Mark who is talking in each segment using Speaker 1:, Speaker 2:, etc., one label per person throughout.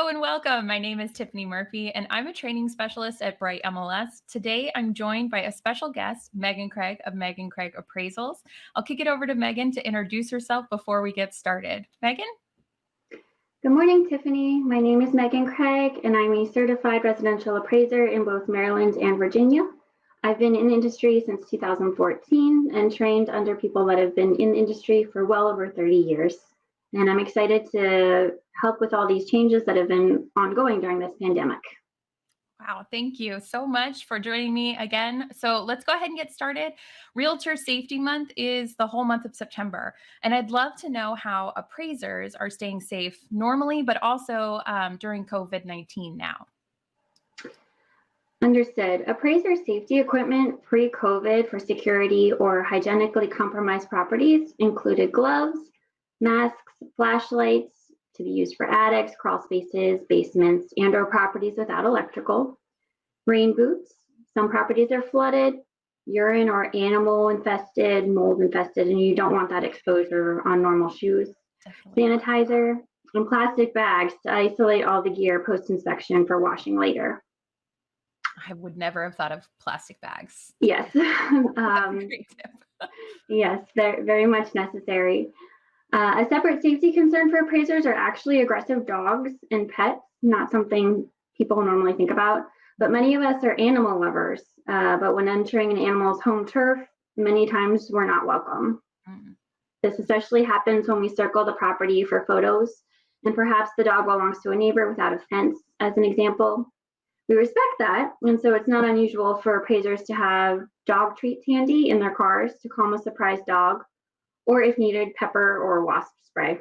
Speaker 1: Hello and welcome. My name is Tiffany Murphy, and I'm a training specialist at Bright MLS. Today, I'm joined by a special guest, Megan Craig of Megan Craig Appraisals. I'll kick it over to Megan to introduce herself before we get started. Megan?
Speaker 2: Good morning, Tiffany. My name is Megan Craig, and I'm a certified residential appraiser in both Maryland and Virginia. I've been in the industry since 2014 and trained under people that have been in the industry for well over 30 years. And I'm excited to help with all these changes that have been ongoing during this pandemic.
Speaker 1: Wow, thank you so much for joining me again. So let's go ahead and get started. Realtor Safety Month is the whole month of September, and I'd love to know how appraisers are staying safe normally, but also during COVID-19 now.
Speaker 2: Understood. Appraiser safety equipment pre-COVID for security or hygienically compromised properties included gloves, masks, flashlights to be used for attics, crawl spaces, basements, and/or properties without electrical, rain boots. Some properties are flooded, urine or animal infested, mold infested, and you don't want that exposure on normal shoes.
Speaker 1: Definitely.
Speaker 2: Sanitizer and plastic bags to isolate all the gear post-inspection for washing later.
Speaker 1: I would never have thought of plastic bags.
Speaker 2: Yes.
Speaker 1: That's a great tip.
Speaker 2: Yes, they're very much necessary. A separate safety concern for appraisers are actually aggressive dogs and pets, not something people normally think about. But many of us are animal lovers. But when entering an animal's home turf, many times we're not welcome.
Speaker 1: Mm.
Speaker 2: This especially happens when we circle the property for photos, and perhaps the dog belongs to a neighbor without a fence, as an example. We respect that, and so it's not unusual for appraisers to have dog treats handy in their cars to calm a surprised dog, or if needed, pepper or wasp spray.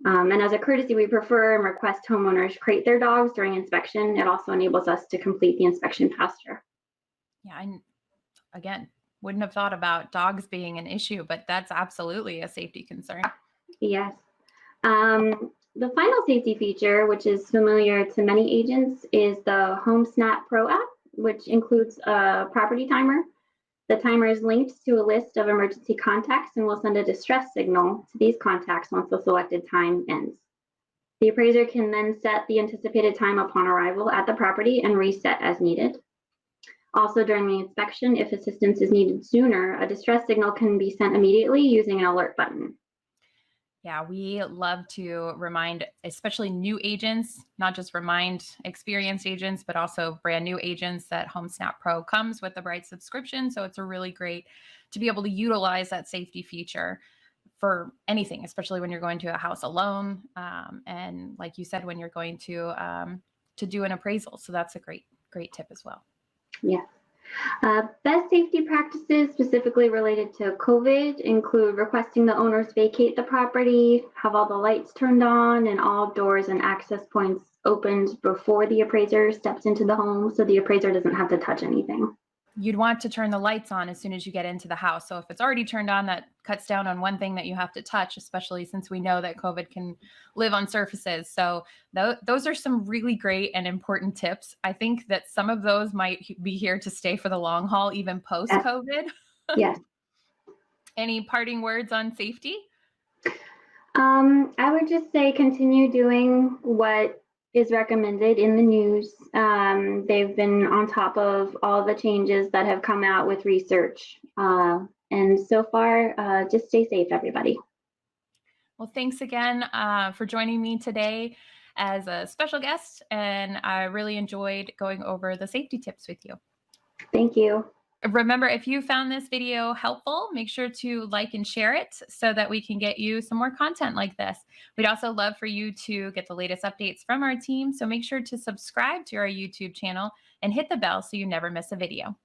Speaker 2: And as a courtesy, we prefer and request homeowners crate their dogs during inspection. It also enables us to complete the inspection faster.
Speaker 1: Yeah, I again wouldn't have thought about dogs being an issue, but that's absolutely a safety concern.
Speaker 2: Yes. The final safety feature, which is familiar to many agents, is the HomeSnap Pro app, which includes a property timer. The timer is linked to a list of emergency contacts and will send a distress signal to these contacts once the selected time ends. The appraiser can then set the anticipated time upon arrival at the property and reset as needed. Also, during the inspection, if assistance is needed sooner, a distress signal can be sent immediately using an alert button.
Speaker 1: Yeah, we love to remind, especially new agents, not just remind experienced agents, but also brand new agents that HomeSnap Pro comes with the Bright subscription. So it's a really great to be able to utilize that safety feature for anything, especially when you're going to a house alone. And like you said, when you're going to do an appraisal. So that's a great tip as well.
Speaker 2: Yeah. Best safety practices specifically related to COVID include requesting the owners vacate the property, have all the lights turned on, and all doors and access points opened before the appraiser steps into the home so the appraiser doesn't have to touch anything.
Speaker 1: You'd want to turn the lights on as soon as you get into the house. So if it's already turned on, that cuts down on one thing that you have to touch, especially since we know that COVID can live on surfaces. So those are some really great and important tips. I think that some of those might be here to stay for the long haul, even post-COVID.
Speaker 2: Yes.
Speaker 1: Any parting words on safety?
Speaker 2: I would just say continue doing what is recommended in the news. They've been on top of all the changes that have come out with research. And so far, just stay safe, everybody.
Speaker 1: Well, thanks again for joining me today as a special guest. And I really enjoyed going over the safety tips with you.
Speaker 2: Thank you.
Speaker 1: Remember, if you found this video helpful, make sure to like and share it so that we can get you some more content like this. We'd also love for you to get the latest updates from our team. So make sure to subscribe to our YouTube channel and hit the bell so you never miss a video.